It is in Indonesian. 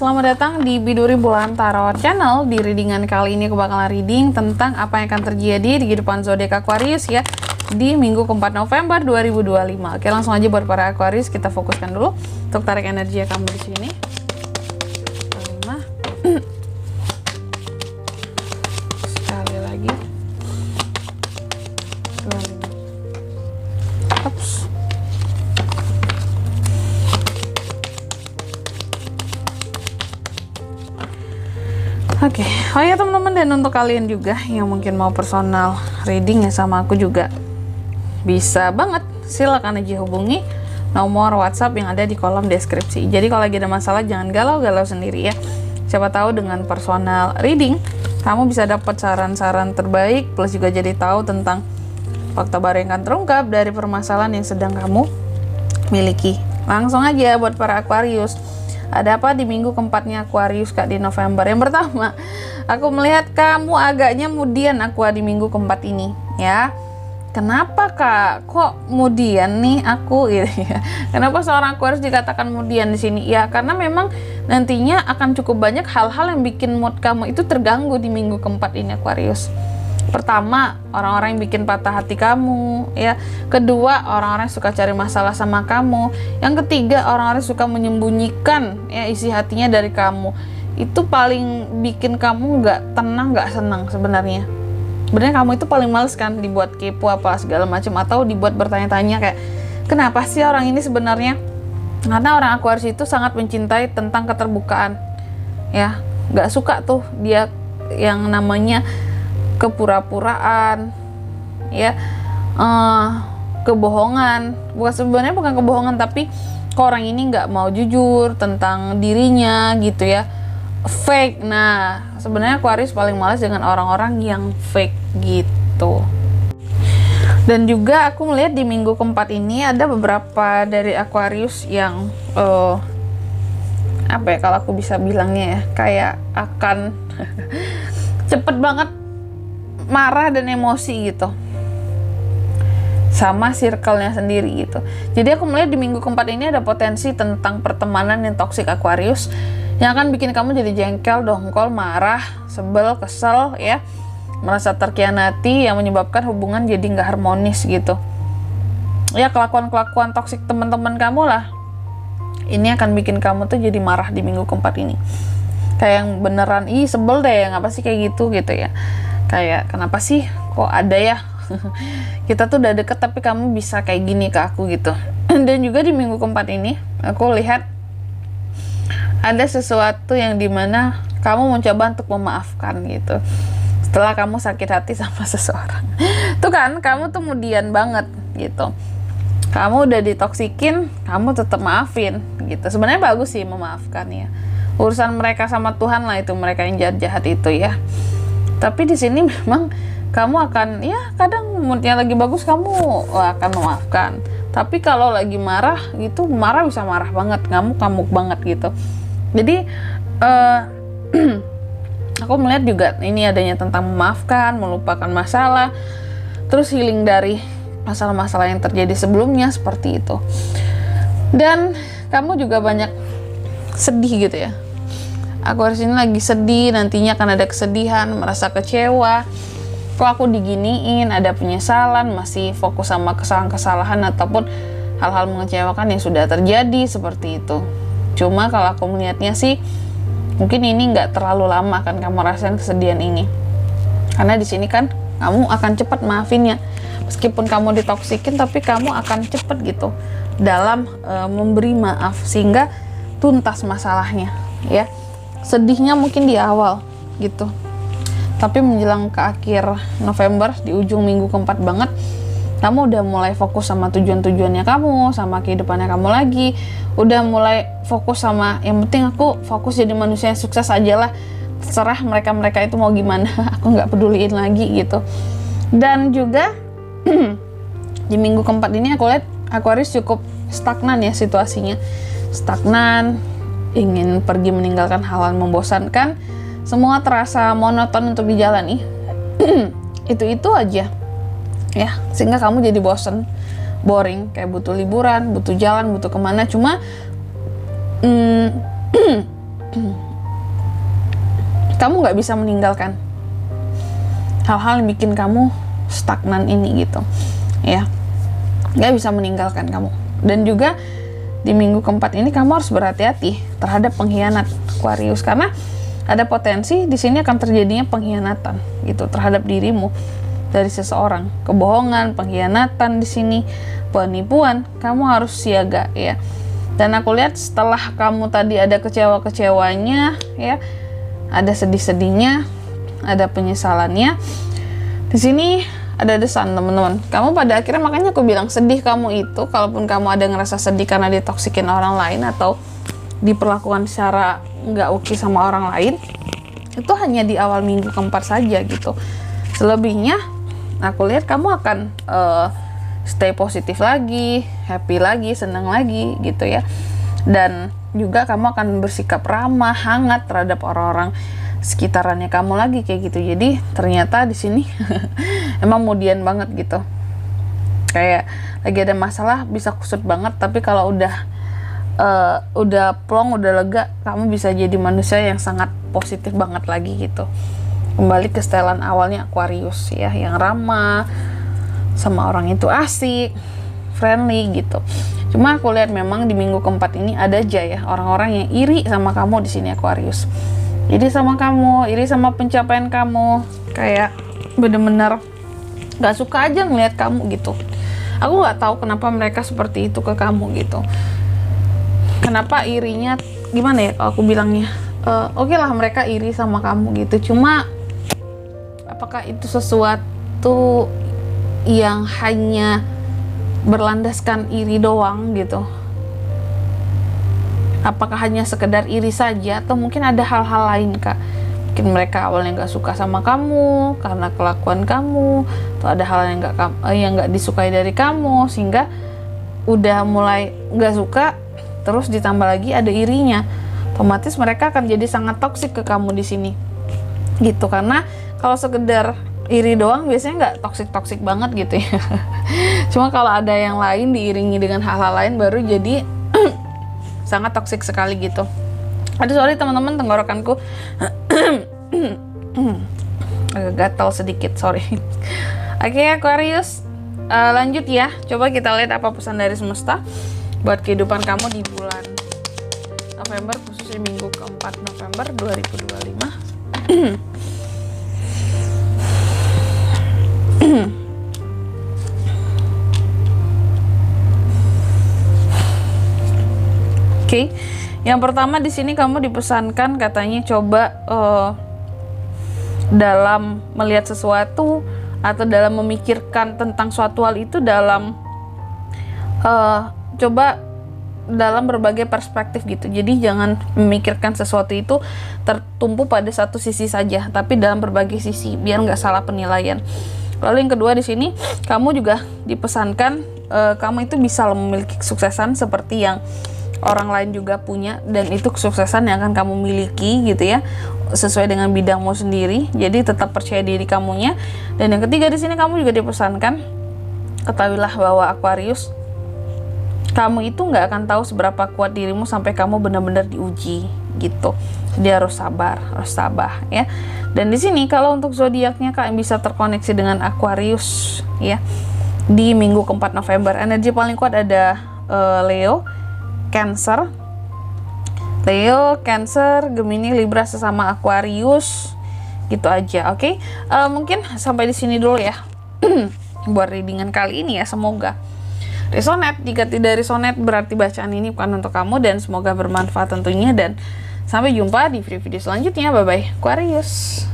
selamat datang di Biduri Bulan Tarot Channel. Di readingan kali ini aku bakalan reading tentang apa yang akan terjadi di kehidupan zodiak Aquarius ya di minggu keempat November 2025. Oke, langsung aja buat para Aquarius kita fokuskan dulu untuk tarik energi kamu di sini. Sekali lagi. Ups. Oke, oh ya teman-teman, dan untuk kalian juga yang mungkin mau personal reading ya sama aku juga bisa banget, silakan aja hubungi nomor WhatsApp yang ada di kolom deskripsi. Jadi kalau lagi ada masalah jangan galau-galau sendiri ya. Siapa tahu dengan personal reading kamu bisa dapat saran-saran terbaik, plus juga jadi tahu tentang fakta baru yang akan terungkap dari permasalahan yang sedang kamu miliki. Langsung aja buat para Aquarius. Ada apa di minggu keempatnya Aquarius Kak di November? Yang pertama, aku melihat kamu agaknya mudian Aqua di minggu keempat ini ya. Kenapa Kak? Kok mudian nih aku gitu ya? Kenapa seorang Aquarius dikatakan mudian di sini? Ya karena memang nantinya akan cukup banyak hal-hal yang bikin mood kamu itu terganggu di minggu keempat ini Aquarius. Pertama, orang-orang yang bikin patah hati kamu ya. Kedua, orang-orang yang suka cari masalah sama kamu. Yang ketiga, orang-orang yang suka menyembunyikan ya isi hatinya dari kamu. Itu paling bikin kamu nggak tenang, nggak senang sebenarnya. Sebenarnya kamu itu paling males kan dibuat kepo apa segala macam, atau dibuat bertanya-tanya kayak kenapa sih orang ini sebenarnya. Karena orang Aquarius itu sangat mencintai tentang keterbukaan ya. Nggak suka tuh dia yang namanya kepura-puraan ya, kebohongan. Sebenarnya bukan kebohongan, tapi orang ini nggak mau jujur tentang dirinya gitu ya, fake. Nah sebenarnya Aquarius paling males dengan orang-orang yang fake gitu. Dan juga aku melihat di minggu keempat ini ada beberapa dari Aquarius yang apa ya, kalau aku bisa bilangnya ya, kayak akan cepet banget marah dan emosi gitu sama circle-nya sendiri gitu. Jadi aku melihat di minggu keempat ini ada potensi tentang pertemanan yang toxic Aquarius yang akan bikin kamu jadi jengkel, dongkol, marah, sebel, kesel ya, merasa terkhianati, yang menyebabkan hubungan jadi nggak harmonis gitu ya. Kelakuan-kelakuan toxic teman-teman kamu lah ini akan bikin kamu tuh jadi marah di minggu keempat ini, kayak yang beneran sebel deh, ngapa sih kayak gitu ya. Kayak kenapa sih kok ada ya kita tuh udah deket tapi kamu bisa kayak gini ke aku gitu. Dan juga di minggu keempat ini aku lihat ada sesuatu yang dimana kamu mencoba untuk memaafkan gitu setelah kamu sakit hati sama seseorang. Tuh kan, kamu tuh mudian banget gitu. Kamu udah ditoksikin, kamu tetap maafin gitu. Sebenarnya bagus sih memaafkan ya. Urusan mereka sama Tuhan lah itu, mereka yang jahat-jahat itu ya. Tapi di sini memang kamu akan ya, kadang moodnya lagi bagus kamu akan memaafkan. Tapi kalau lagi marah gitu, marah bisa marah banget, ngamuk banget gitu. Jadi aku melihat juga ini adanya tentang memaafkan, melupakan masalah, terus healing dari masalah-masalah yang terjadi sebelumnya seperti itu. Dan kamu juga banyak sedih gitu ya. Aquarius ini lagi sedih, nantinya akan ada kesedihan, merasa kecewa. Kok aku diginiin, ada penyesalan, masih fokus sama kesalahan-kesalahan ataupun hal-hal mengecewakan yang sudah terjadi seperti itu. Cuma kalau aku melihatnya sih, mungkin ini nggak terlalu lama akan kamu rasain kesedihan ini. Karena di sini kan kamu akan cepat maafinnya. Meskipun kamu ditoksikin, tapi kamu akan cepat gitu dalam memberi maaf sehingga tuntas masalahnya ya. Sedihnya mungkin di awal gitu, tapi menjelang ke akhir November, di ujung minggu keempat banget, kamu udah mulai fokus sama tujuan-tujuannya kamu, sama kehidupannya kamu lagi. Udah mulai fokus sama yang penting aku fokus jadi manusia yang sukses aja lah, terserah mereka itu mau gimana, aku nggak peduliin lagi gitu. Dan juga di minggu keempat ini aku lihat Aquarius cukup stagnan ya situasinya, stagnan, ingin pergi meninggalkan hal-hal membosankan, semua terasa monoton untuk dijalani. itu aja ya, sehingga kamu jadi bosen, boring, kayak butuh liburan, butuh jalan, butuh kemana. Cuma kamu nggak bisa meninggalkan hal-hal yang bikin kamu stagnan ini gitu ya, nggak bisa meninggalkan kamu. Dan juga di minggu keempat ini kamu harus berhati-hati terhadap pengkhianat Aquarius, karena ada potensi di sini akan terjadinya pengkhianatan gitu terhadap dirimu dari seseorang, kebohongan, pengkhianatan di sini, penipuan. Kamu harus siaga ya. Dan aku lihat setelah kamu tadi ada kecewa-kecewanya ya, ada sedih-sedihnya, ada penyesalannya. Di sini ada desan teman-teman. Kamu pada akhirnya, makanya aku bilang sedih kamu itu, kalaupun kamu ada ngerasa sedih karena ditoksikin orang lain atau diperlakukan secara nggak oke sama orang lain, itu hanya di awal minggu keempat saja gitu. Selebihnya aku lihat kamu akan stay positif lagi, happy lagi, senang lagi gitu ya. Dan juga kamu akan bersikap ramah, hangat terhadap orang-orang sekitarannya kamu lagi kayak gitu. Jadi ternyata di sini emang mudian banget gitu. Kayak lagi ada masalah bisa kusut banget, tapi kalau udah plong, udah lega, kamu bisa jadi manusia yang sangat positif banget lagi gitu. Kembali ke setelan awalnya Aquarius ya, yang ramah sama orang itu, asik, friendly gitu. Cuma aku lihat memang di minggu keempat ini ada aja ya orang-orang yang iri sama kamu di sini Aquarius. Iri sama kamu, iri sama pencapaian kamu, kayak bener-bener gak suka aja ngeliat kamu gitu. Aku gak tahu kenapa mereka seperti itu ke kamu gitu. Kenapa irinya, gimana ya kalau aku bilangnya, oke lah mereka iri sama kamu gitu. Cuma apakah itu sesuatu yang hanya berlandaskan iri doang gitu? Apakah hanya sekedar iri saja, atau mungkin ada hal-hal lain kak? Mungkin mereka awalnya nggak suka sama kamu karena kelakuan kamu, atau ada hal yang nggak disukai dari kamu sehingga udah mulai nggak suka, terus ditambah lagi ada irinya, otomatis mereka akan jadi sangat toksik ke kamu di sini gitu. Karena kalau sekedar iri doang biasanya nggak toksik banget gitu ya. Cuma kalau ada yang lain diiringi dengan hal-hal lain baru jadi sangat toksik sekali gitu. Aduh sorry teman-teman, tenggorokanku agak gatal sedikit, sorry. Oke Aquarius, lanjut ya. Coba kita lihat apa pesan dari semesta buat kehidupan kamu di bulan November, khususnya minggu keempat November 2025. Oke, yang pertama di sini kamu dipesankan katanya coba dalam melihat sesuatu atau dalam memikirkan tentang suatu hal itu dalam coba dalam berbagai perspektif gitu. Jadi jangan memikirkan sesuatu itu tertumpu pada satu sisi saja, tapi dalam berbagai sisi biar nggak salah penilaian. Lalu yang kedua di sini kamu juga dipesankan kamu itu bisa memiliki kesuksesan seperti yang orang lain juga punya, dan itu kesuksesan yang akan kamu miliki gitu ya, sesuai dengan bidangmu sendiri. Jadi tetap percaya diri kamunya. Dan yang ketiga di sini kamu juga dipesankan, ketahuilah bahwa Aquarius, kamu itu nggak akan tahu seberapa kuat dirimu sampai kamu benar-benar diuji gitu. Jadi harus sabar, harus tabah ya. Dan di sini kalau untuk zodiaknya kak yang bisa terkoneksi dengan Aquarius ya di minggu keempat November, energi paling kuat ada Leo, Cancer, Gemini, Libra sesama Aquarius gitu aja. Oke, mungkin sampai di sini dulu ya buat readingan kali ini ya. Semoga resonate. Jika tidak resonate berarti bacaan ini bukan untuk kamu, dan semoga bermanfaat tentunya. Dan sampai jumpa di video selanjutnya. Bye bye Aquarius.